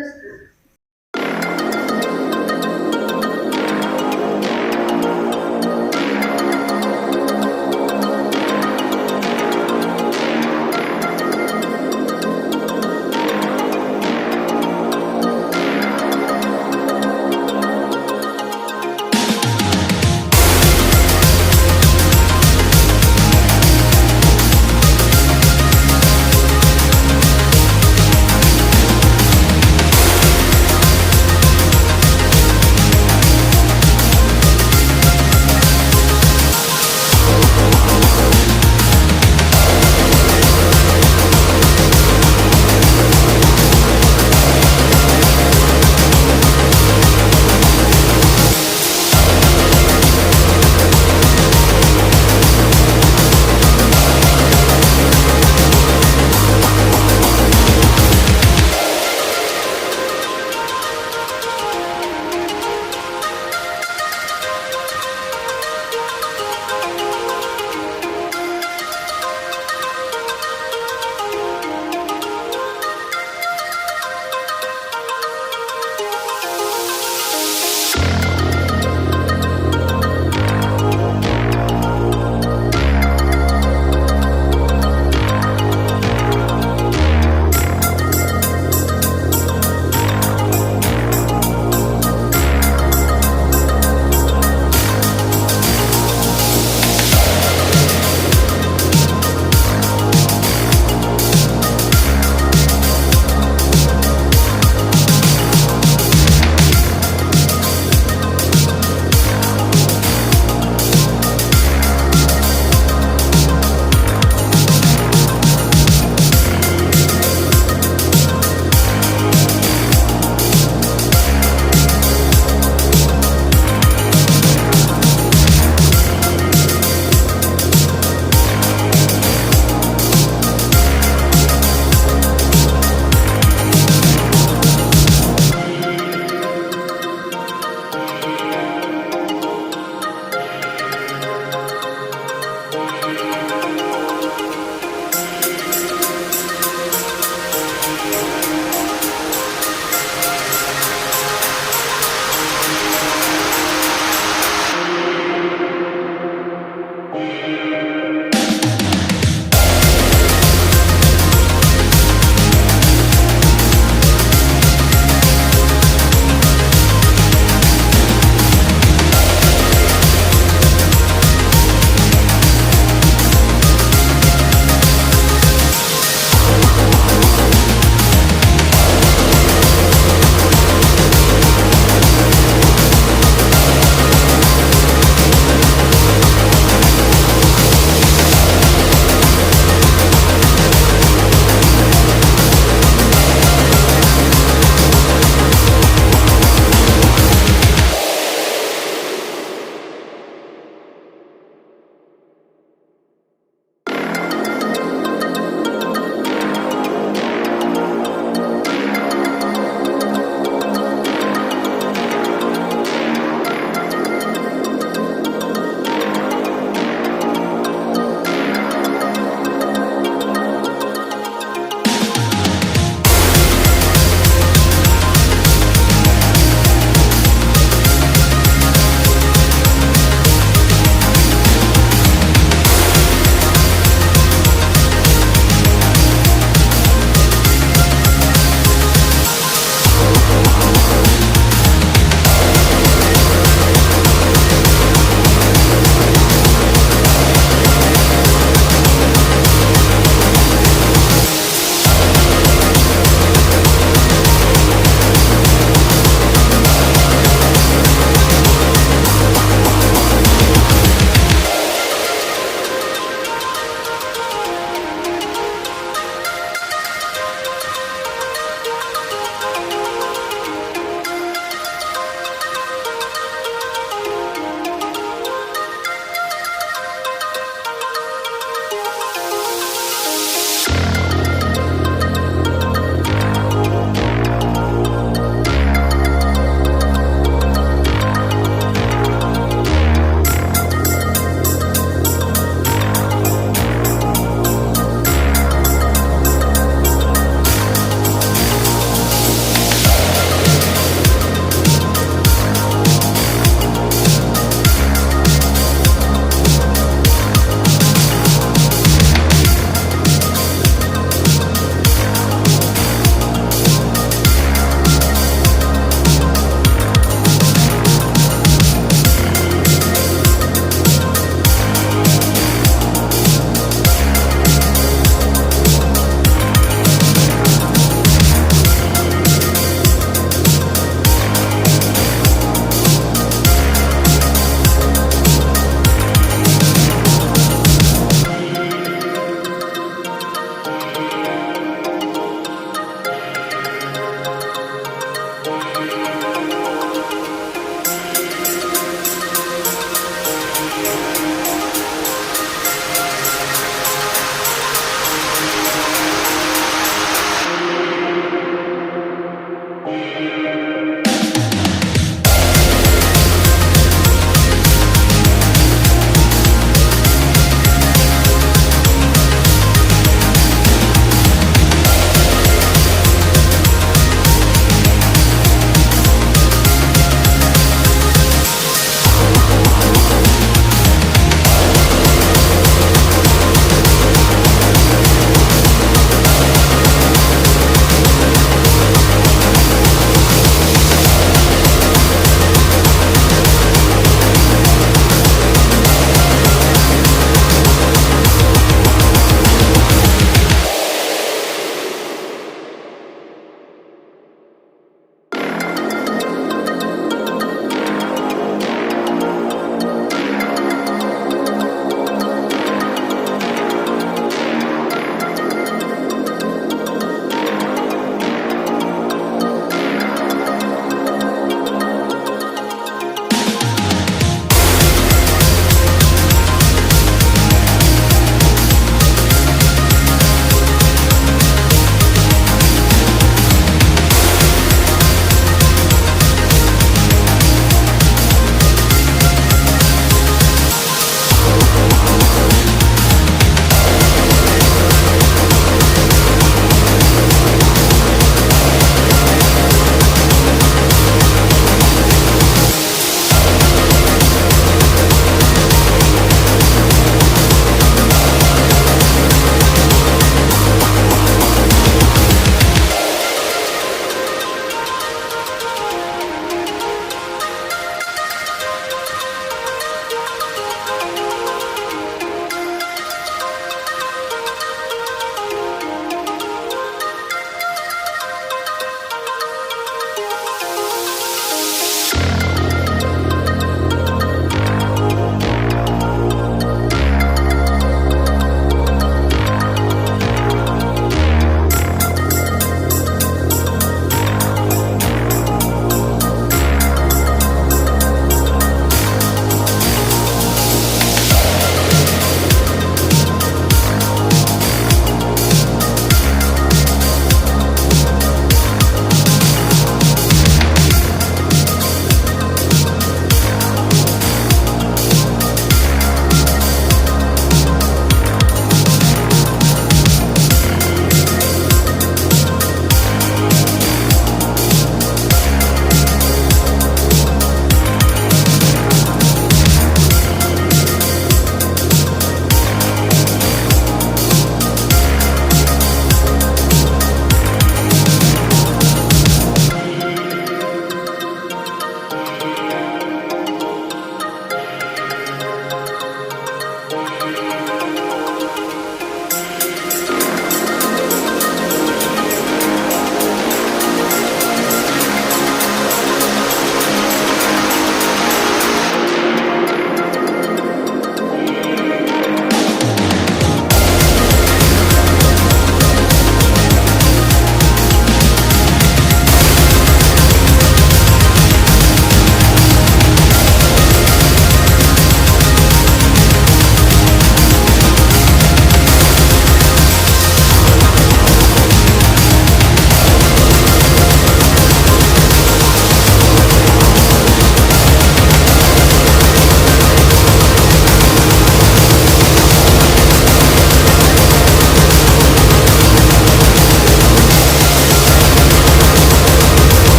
असतो.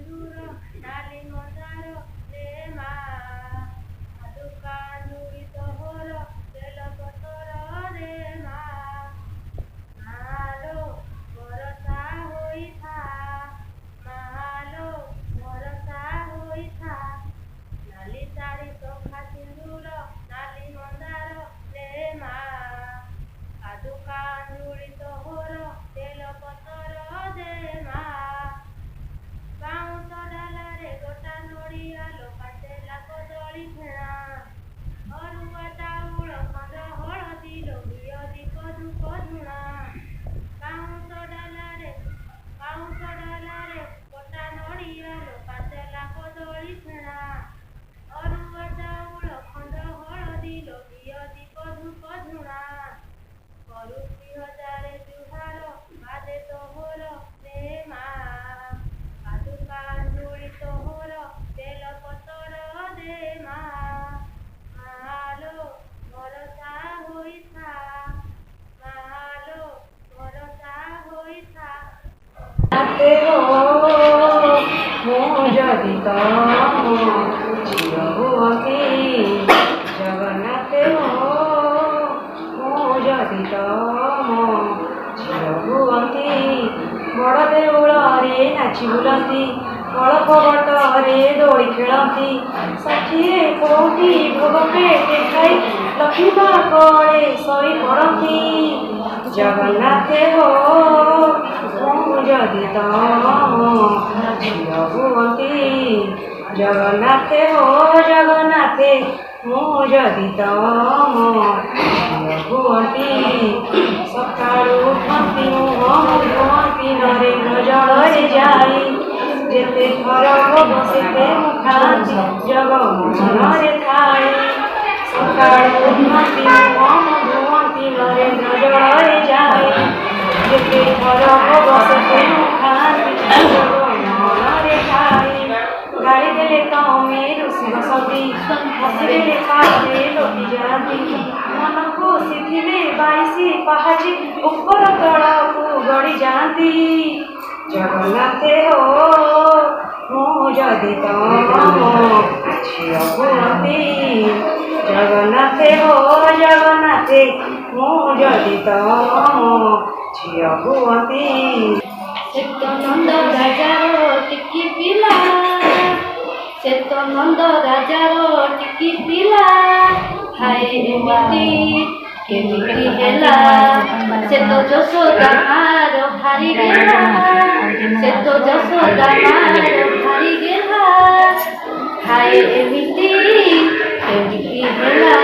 सिंदूर नाली मंदार रे मा साधु कांदुरी तोहर तेल पतर रे मा मालो भरोसा होइथा मालो भरोसा होइथा नाली साड़ी शोभा सिंदूर नाली मंदार रे मा साधु कांदुरी तोहर तेल पतर दे मा बाउंस डालारे गोटा नड़िया लोकाचेला कदली फेणा अरुआ चाउल खंड हळदी लोभिय दीप धूप धुणा बाउंस डालारे गोटा नड़िया लोकाचेला कदली फेणा अरुआ चाउल खंड हळदी लोभिय दीप धूप धुणा करुती हजारे जुहार बादे तोहर रे मा साधु कांदुरी तोहर तेल पतर दे मा मालो भरोसा होइथा मालो भरोसा होइथा नाते हो मो जदि तम झिଅ हुଅନ୍ତି जगन्नाथे हो मो जदि तम झिଅ हुଅନ୍ତି बड़ देउଳରେ नाचि ବୁଲନ୍ତି ଅଳପ ବଟରେ ଦୋଳି ଖେଳନ୍ତି ଷାଠିଏ କୋଉଠି ଭୋଗ ପେଟେ ଖାଇ ଲକ୍ଷ୍ମୀ ମା କୋଳେ ଶୋଇ ପଡ଼ନ୍ତି ଜଗନ୍ନାଥେ ହୋ ମୁଁ ଯଦି ତମ ଝିଅ ହୁଅନ୍ତି ଜଗନ୍ନାଥେ ହୋ ଜଗନ୍ନାଥେ ମୁଁ ଯଦି ତମ ଝିଅ ହୁଅନ୍ତି ସକାଳୁ ଉଠନ୍ତି ମୁହଁ ଧୁଅନ୍ତି ନରେନ୍ଦ୍ର ଜଳରେ ଯାଇ ଯେତେ ଥର ଭୋଗ ସେତେ ମୁଁ ଖାଆନ୍ତି ଜଗମୋହନରେ ଥାଏ ସକାଳୁ ଉଠନ୍ତି ମୁହଁ ଧୁଅନ୍ତି ନରେନ୍ଦ୍ର ଜଳରେ ଯାଇ ଯେତେ ଥର ଭୋଗ ସେତେ ମୁଁ ଖାଆନ୍ତି ଜଗମୋହନରେ ଥାଏ ଗାଳି ଦେଲେ ତମେ ରୁଷି ବସନ୍ତି ହସିଦେଲେ ପାଖରେ ଲୋଟି ଯାଆନ୍ତି ମନ ଖୁସି ଥିଲେ 22 ପାହାଚି ଉପର ତଳକୁ ଗଡ଼ି ଯାଆନ୍ତି ଜଗନ୍ନାଥେ ହୋ ମୁଁ ଯଦି ତମ ଝିଅ ହୁଅନ୍ତି ଜଗନ୍ନାଥେ ହୋ ଜଗନ୍ନାଥେ ମୁଁ ଯଦି ତମ ଝିଅ ହୁଅନ୍ତି ସେତ ନନ୍ଦ ରାଜାର ଟିକି ପିଲା ସେତ ନନ୍ଦ ରାଜାର ଟିକି ପିଲା ହାଏ ଏମିତି କେମିତି ହେଲା ସେତ ଯଶୋଦା ମାର ଭାରି ଗେଲା ସେତ ଯଶୋଦା ମାର ଭାରି ଗେଲା ହାଏ ଏମିତି କେମିତି ହେଲା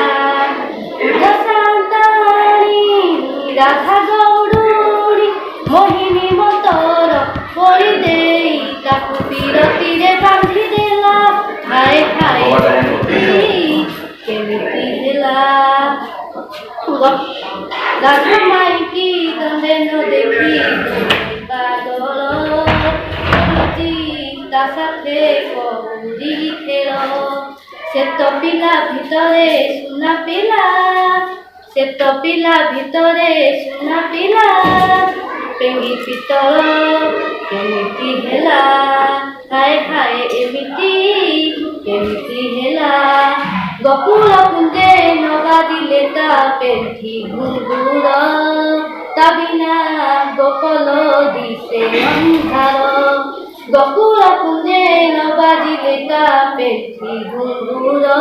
ଦଶାନ୍ତାଣୀ ରାଧା ଗୌଡ଼ୁଣୀ ମୋହିନୀ ମତର ବଳି ଦେଇ ତାକୁ ବିରତିରେ ବାନ୍ଧି ଦେଲା ହାଏ ହାଏ କେମିତି ହେଲା ରାଧା ମାଇକି ଦଣ୍ଡେ ନ ଦେଖି ପାଗଳ ତା ସାଥେ କରୁଛି ଖେଳ ସେତ ପିଲା ଭିତରେ ସୁନା ପିଲା ସେତ ପିଲା ଭିତରେ ସୁନା ପିଲା ପେଙ୍ଗି ପିତଳ କେମିତି ହେଲା ହାଏ ହାଏ ଏମିତି କେମିତି ହେଲା ଗୋକୁଳ କୁଞ୍ଜେ ନଗାଦିଲେ ତା ପେଣ୍ଠି ଘୁଙ୍ଗୁର ତା ବିନା ଗୋପଲ ଦିଶେ ଅନ୍ଧାର ଗୋକୁଳ କୁଞ୍ଜେ ନବାଜିଲେ ତା ପେଣ୍ଠି ଘୁଙ୍ଗୁର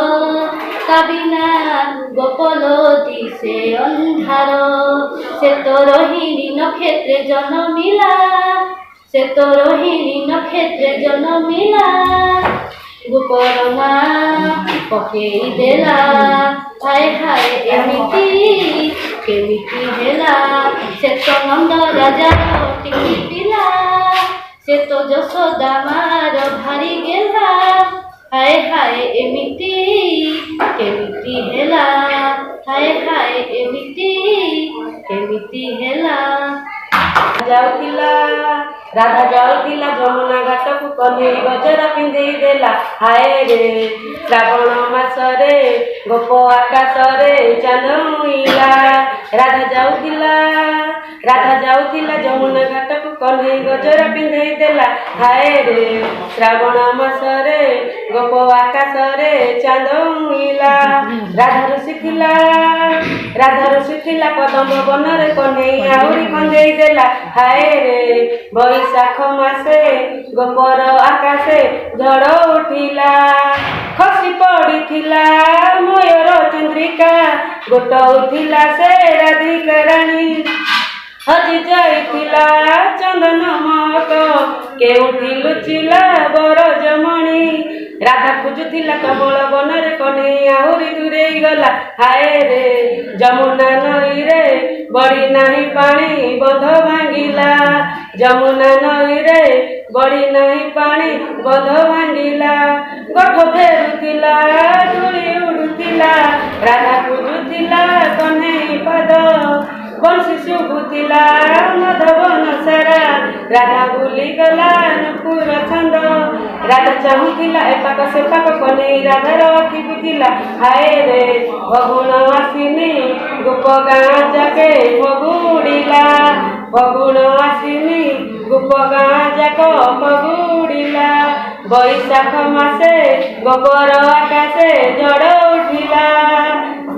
ତା ବିନା ଗୋପଲ ଦିଶେ ଅନ୍ଧାର ସେ ତ ରୋହିଣୀ ନକ୍ଷତ୍ରେ ଜନ୍ମିଲା ସେ ତ ରୋହିଣୀ ନକ୍ଷତ୍ରେ ଜନ୍ମିଲା ଗୋପର ମା ପକେଇ ଦେଲା ହାଏ ହାଏ ଏମିତି କେମିତି ହେଲା ସେ ତ ନନ୍ଦ ରାଜାର ଟିକି ପିଲା ସେ ତ ଯଶୋଦା ମାର ଭାରି ଗେଲା ହାଏ ହାଏ ଏମିତି କେମିତି ହେଲା ହାଏ ହାଏ ଏମିତି କେମିତି ହେଲା ଯାଉଥିଲା ରାଧା ଯାଉଥିଲା ଯମୁନା ଘାଟକୁ କହ୍ନେଇ ଗଜରା ପିନ୍ଧେଇ ଦେଲା ହାଏ ରେ ଶ୍ରାବଣ ମାସରେ ଗୋପ ଆକାଶରେ ଚାନ୍ଦ ମୁଇଲା ରାଧା ଯାଉଥିଲା राधा जाऊथिला जमुना घाटकु कन्हई गजरा पिंधई देला हाय रे श्रावण मासरे गोप आकाशरे चांद मुइला राधा ऋषि थिला पदम बनरे कन्हई आहुरी कंदेई देला हाय रे बैशाख मासे गोपर आकाशे झड़ उठिला खसी पड़िथिला मयूर चंद्रिका गोटउथिला से राधिका रानी हजि जाइथिला चंदन महक केउठी लुचिला बरजमणि राधा खोजुथिला कमल बनरे कन्हई आहुरी दूरेई गला हाय रे जमुना नई रे बड़ी नाही पानी बंध भांगिला जमुना नई रे बड़ी नाही पानी बंध भांगिला गोठ फेरुथिला धूली उडुथिला राधा खोजुथिला कन्हई पद बंशी शुभुथिला मधवन सारा राधा भूली गला नुपुर छंद राधा चाहुथिला एपाक सेपाक कन्हई राधार अखि बुझिला हाय रे फगुण आसिनी गोप गाँ जाके फगुड़िला फगुण आसिनी गोप गाँ जाक फगुड़िला बैशाख मासे गोबर आकाशे झड़ उठिला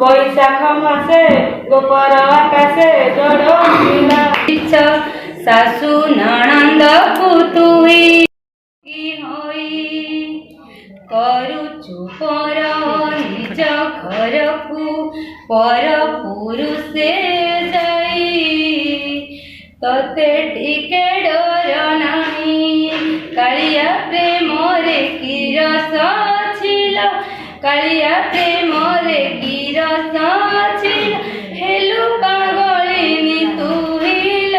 बैशाख मासे गोपर आकाशे झड़ उठिला सासु ननंद पुतुई होई करुचु पर निज घरकु पर पुरुषे जाई तते टिके डर नाही कालिया प्रेम रे की रस छिल कालिया प्रेम रे की रस छिल हेलु पागलिनी तुहिल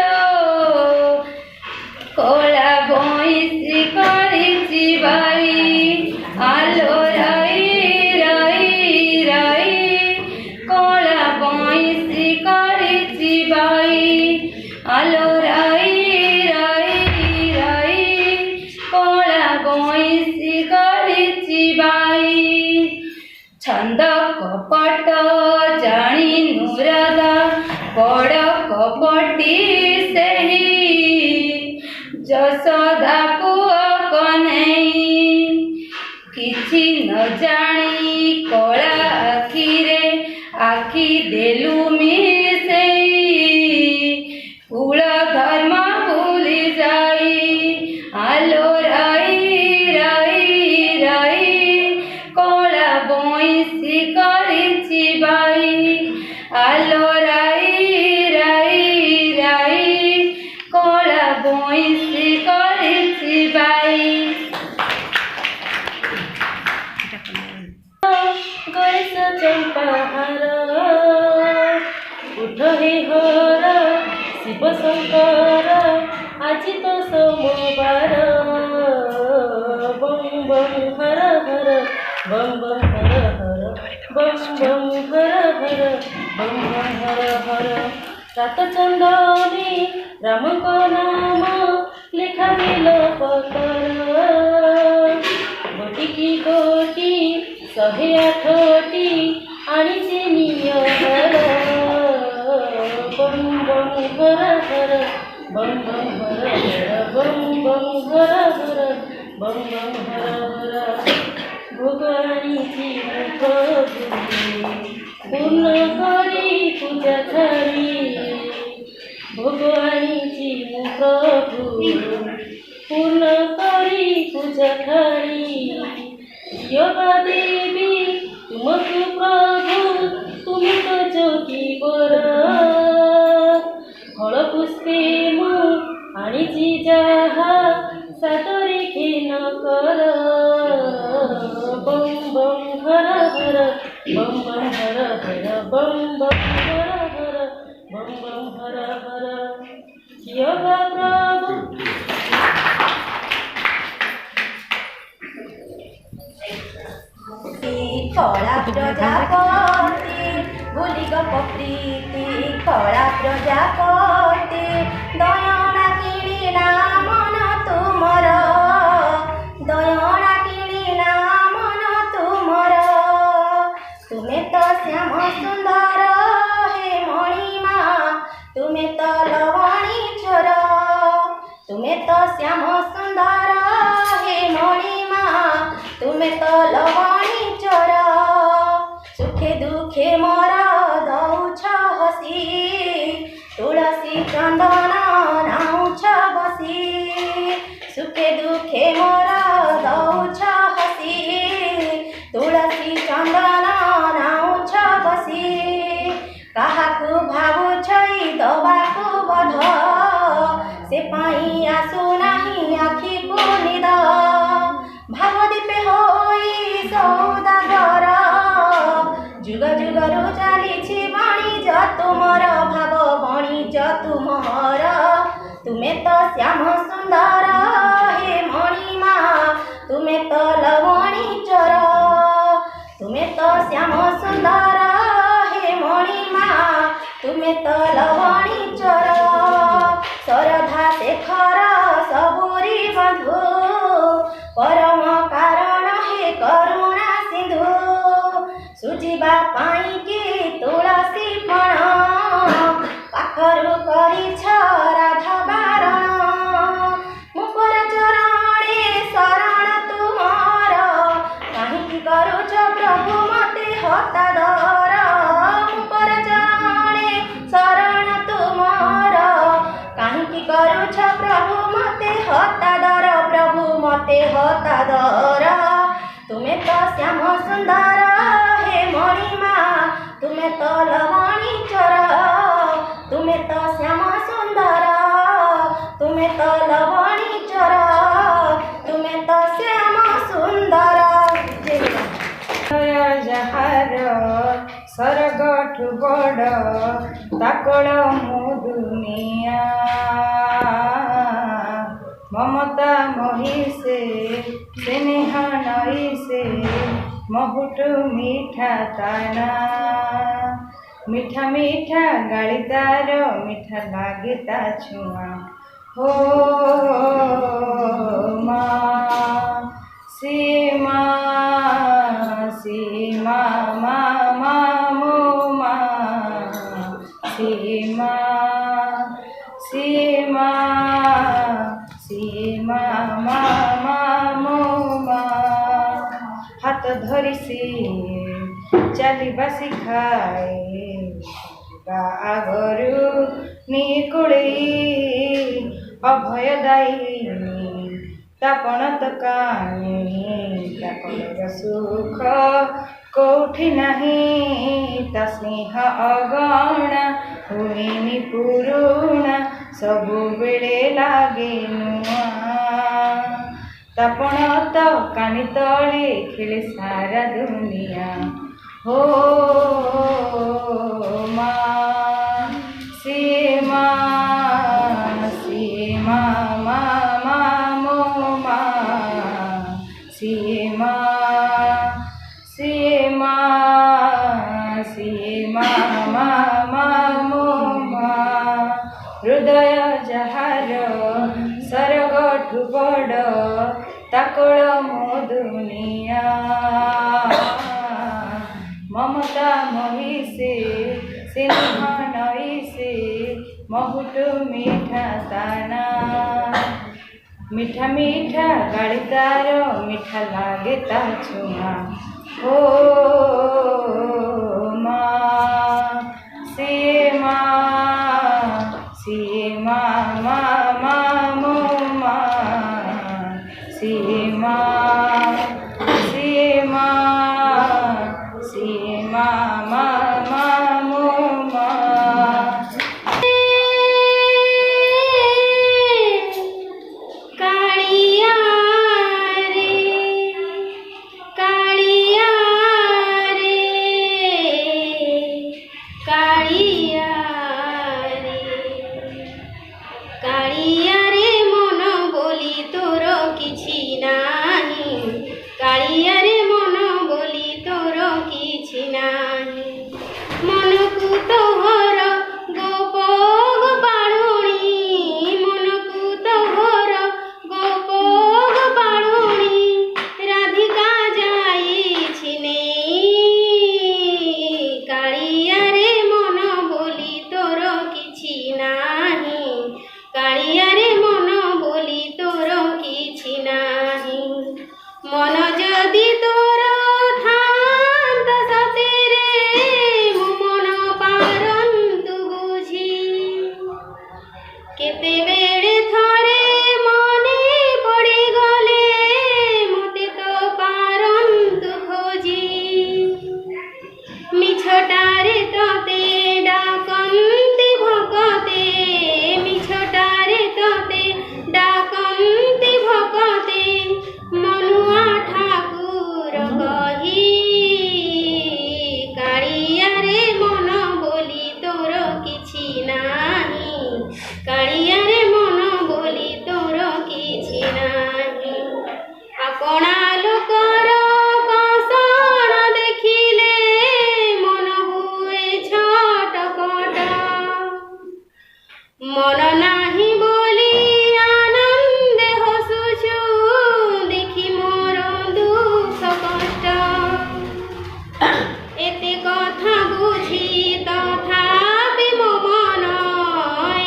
कोला भैंसी करिछि बाई आलो राई राई राई कोला भैंसी करिछि बाई आलो राई राई राई कोला भैंसी करिछि बाई छंद कपट जानी नुरादा बड़ कपटी सेही जसोदा पुआ कन्हई किछि न जानी कला आखिरे आखि देलु मिसेई कुल धर्म भूली जाई आलो राई राई राई कला भैंसी करिछि बाई आलो राई राई राई कला भैंसी करिछि बाई गैस चंपाहार उठ हे हर शिव शंकर आज तो सोमवार बम बम हर हर बम बम हर हर बम बम हर हर बम बम हर हर रात चंदनी राम को नाम लिखा दिल पतर गोटी गोटी 108टी आनिछि नियर बम बम हर हर बम बम हर हर बम बम हर हर बम बम हर हर भोग आनिछि पूर्ण करी पूजा थारी भोग आनिछि प्रभु पूर्ण करी पूजा थारी योगा देवी तुमको प्रभु तुम तो जोगी बर फल पुष्पे मु आनिछि जाहा सादरे खेन कर बम बम हर हर बम बम हर हर बम बम हर हर बम बम हर हर योगा प्रभु कला प्रजापति भूली गप प्रीति कला प्रजापति दयना किणिला मन तुमर दयना किणिला मन तुमर तुमे तो श्याम सुंदर हे मणिमा तुमे तो लव तुमे तो लवणी चोर सुखे दुखे मोर दौछ हसी तुलसी चंदन नाउछ बसी सुखे दुखे मोर दौछ हसी तुलसी चंदन नाउछ बसी काहाकू भावुछ दबाकू बध से पाई आसु नाही आखि को निद भाव दीपे होई सौदागर जुग जुगरु चलीछि वाणिज तुमर भाव वाणिज तुमर तुमे तो श्याम सुंदर हे मणिमा तुमे तो लवणी चोर तुमे तो श्याम सुंदर हे मणिमा तुमे तो लवणी चोर शरधा शेखर सबुरी बंधु परम कारण हे करुणा सिंधु सुजिबा पाई की तुलसी पण पाखरु करिछ राधा बारण मुकर चरणे शरण तुमार काहिकी करुछ प्रभु मते हता दर मुकर चरणे शरण तुमार काहिकी करुछ प्रभु मते हता दर प्रभु मते हता दर तुमे तो श्याम सुंदर हे मणिमा तुमे तो लवणी चोर तुमे तो श्याम सुंदर तुमे तो लवणी चोर तुमे तो श्याम सुंदर जहार सरगठु बड़ ताकड़ मुदुनिया ममता महिषे स्नेह नईसे महुटु मीठा ताना मीठा मीठा गाड़ी तार मीठा लागे ता छुआ हो माँ सीमा सीमा मामा मोमा सीमा सीमा सीमा मामा मोमा हाथ धरी सी चलिबा शिखाए आगरू निकुड़ी अभयदायी तापण तो काणी तापणर सुख कोठी नहीं ता स्नेह अगणा हुईनी पुरुणा सबु बेले लागे नुआ तापण तो कानी तले खेले सारा दुनिया हो माँ सीमा सीमा मामा मोमा सीमा सीमा सीमा मामा मोमा हृदय जहार सरगठु बड़ ताकड़ मधुनिया ममता महिषे स्नेह नईसे महुटु मीठा ताना मीठा मीठा गाड़ी तार मीठा लागे ता छुआ हो माँ सीमा सीमा मामा मोमा सीमा सीमा सीमा मामा मोमा कालिया रे कालिया रे कालिया रे कालिया रे मन बोली तोर किछि नाही ଅଗଣା ଲୋକର କଷଣ ଦେଖିଲେ ମନ ହୁଏ ଛଟପଟ। ମନ ନାହିଁ ବୋଲି ଆନନ୍ଦେ ହସୁଛୁ, ଦେଖି ମୋର ଦୁଃଖ କଷ୍ଟ। ଏତେ କଥା ବୁଝି ତଥାପି ମୋ ମନ,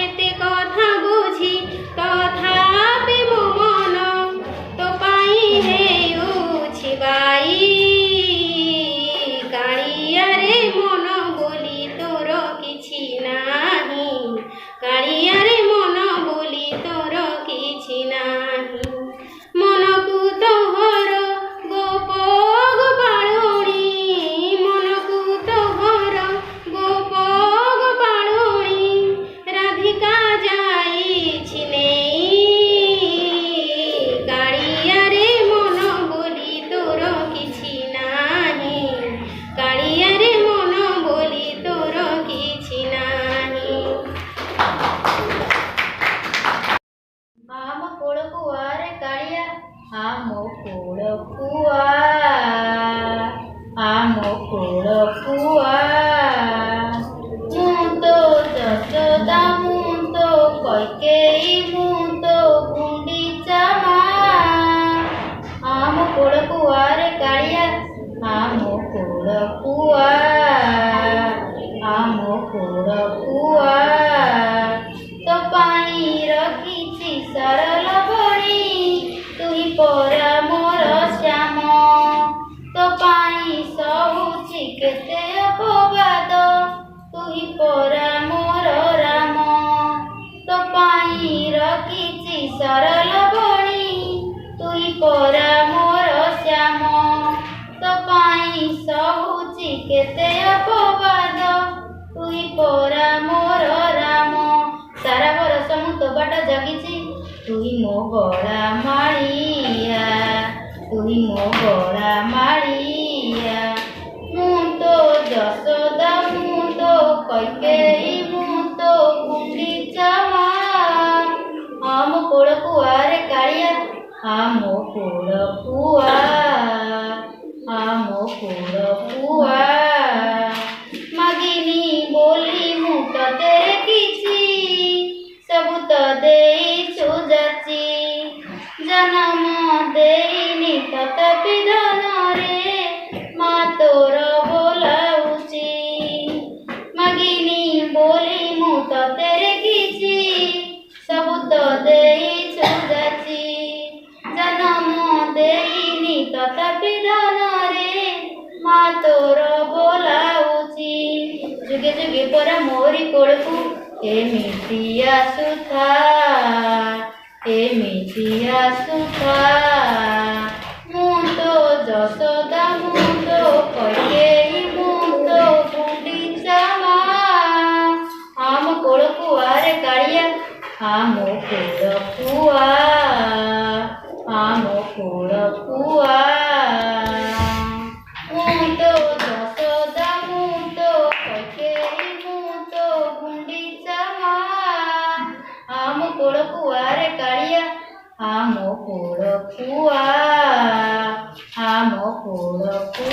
ଏତେ କଥା ବୁଝି ତଥାପି ମୋ ମନ ତୋ ପାଇଁ ହେଉଛି ବାଇ। କାଳିଆରେ ମନ ବୋଲି ତୋର କିଛି ନାହିଁ, କାଳିଆରେ ମନ ବୋଲି ତୋର କିଛି ନାହିଁ। ମନକୁ ତୋହର ଗୋପ ଗୋପାଳୁଣୀ, ମନକୁ ତୋହର ଗୋପ ଗୋପାଳୁଣୀ ରାଧିକା ଯାଇଛି ନେଇ। କାଳିଆରେ ମନ ବୋଲି ତୋର କିଛି ନାହିଁ, କାଳିଆରେ ମନ ବୋଲି ତୋର କିଛି ନାହିଁ। ଆମ କୋଳକୁ ଆରେ କାଳିଆ, ଆମ କୋଳକୁ ଆମ କୋଳକୁ ମୁଁ ତ ଯଶୋଦା, ମୁଁ ତ କୈକେୟୀ, ମୁଁ ତ ଗୁଣ୍ଡିଚା ମା। ଆମ କୋଳକୁ ଆରେ କାଳିଆ, ଆମ କୋଳକୁ ଆମ କୋଳକୁ ତୋ ପାଇଁ ରଖିଛି ସରଳ ବଣି, ତୁହି ପରା ମୋର ଶ୍ୟାମ। ତୋ ପାଇଁ ସହୁଛି କେତେ ଅପବାଦ, ତୁହି ପରା ମୋର ରାମ। ତୋ ପାଇଁ ରଖିଛି ସରଳ ବଣି, ତୁହି ପରା ମୋର ଶ୍ୟାମ। ତୋ ପାଇଁ ସହୁଛି କେତେ ଅପବାଦ, ତୁହି ପରା ମୋର ରାମ। ସାରା ବରଷ ମୁଁ ତୋ ବାଟ ଜଗିଛି, ତୁହି ମୋ ଗଳା ମାଳିଆ, ତୁହି ମୋ ଗଳା ମାଳିଆ। ମୁଁ ତ ଯଶୋଦା, ମୁଁ ତ କୈକେୟୀ, ମୁଁ ତ ଗୁଣ୍ଡିଚା ମା। ଆମ କୋଳକୁ ଆରେ କାଳିଆ, ଆମ କୋଳକୁ ଆମ କୋଳକୁ ମାଗିନି ବୋଲି ମୁଁ ତତେ କିଛି, ସବୁ ତ ଦେଇଛୁ ଯାଚି। ଜନମ ଦେଇନି ତଥାପି ଧନରେ ମା ତୋର ବୋଲାଉଛି। ମାଗିନି ବୋଲି ମୁଁ ତତେ କିଛି, ସବୁ ତ ଦେଇଛୁ ଯାଚି। ଜନମ ଦେଇନି ତଥାପି ଧନରେ ମା ତୋର ବୋଲାଉଛି। ଯୁଗେ ଯୁଗେ ପରା ମୋରି କୋଳକୁ ଏମିତି ଆସୁଥା, ଏମିତି ଆସୁଥା। ମୁଁ ତ ଯଶୋଦା, ମୁଁ ତ କୈକେୟୀ, ମୁଁ ତ ଗୁଣ୍ଡିଚା ମା। ଆମ କୋଳକୁ ଆରେ କାଳିଆ, ଆମ କୋଳକୁ ଆମ କୋଳକୁ ମୁଁ ତ ଯଶୋଦା, ମୁଁ ତ କୈକେୟୀ, ମୁଁ ତ ଗୁଣ୍ଡିଚା ମା। ଆମ କୋଳକୁ ଆରେ କାଳିଆ, ଆମ କୋଳକୁ ଆମ କୋଳକୁ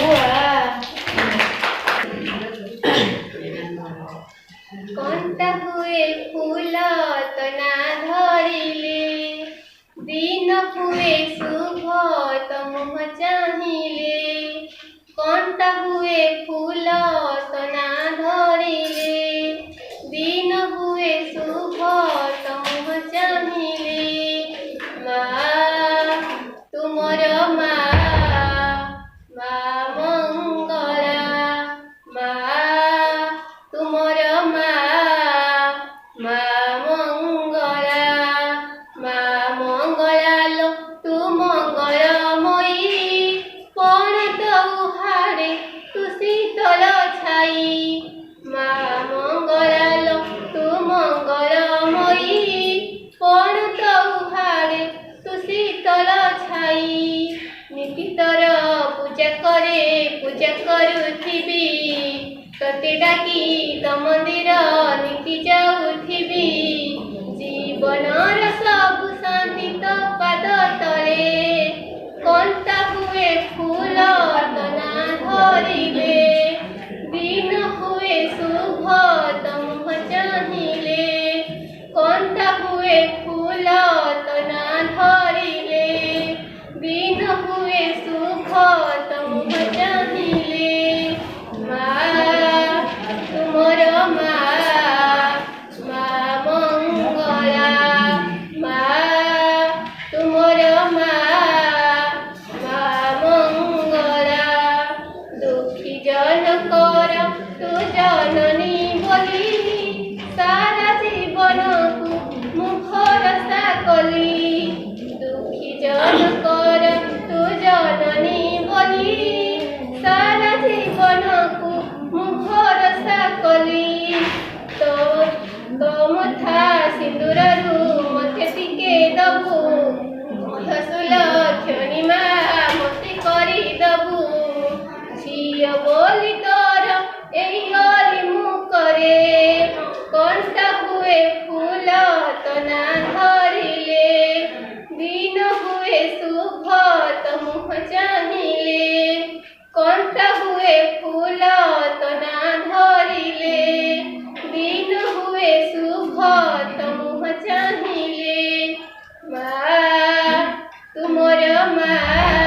କଣ୍ଟା ହୁଏ ଫୁଲ ତ ନା ଧରିଲେ, ଦିନ ହୁଏ ଶୁଭ ତ ମୁହଁ ଚାହିଁଲେ। କଣ୍ଟା ହୁଏ ଫୁଲ ତ ନା ଧରିଲେ, ଦିନ ହୁଏ ଶୁଭ ତ ମୁହଁ ଚାହିଁଲେ। ମା ତୁମର ମା, ମା ମଙ୍ଗଳା, ମା ତୁମର ମା, ମା ମଙ୍ଗଳା। ମା ମଙ୍ଗଳା ଲୋ ତୁ ମଙ୍ଗଳମୟୀ, କଣ ତୁ ହାଡ଼େ ତୁ ଶୀତଳ ଛାଇ। ମା ମଙ୍ଗଳା ଲୋ ତୁ ମଙ୍ଗଳମୟୀ, କଣ ତୁ ହାଡ଼େ ତୁ ଶୀତଳ ଛାଇ। ନିତି ତୋର ପୂଜା କରେ, ପୂଜା କରୁଥିବି, ତତେ ଡାକି ତ ମନ୍ଦିର ନିତି ଯାଉଥିବି। ଜୀବନର ସବୁ ଶାନ୍ତି ତ ପାଦ ତଳେ, କଣ୍ଟା ମା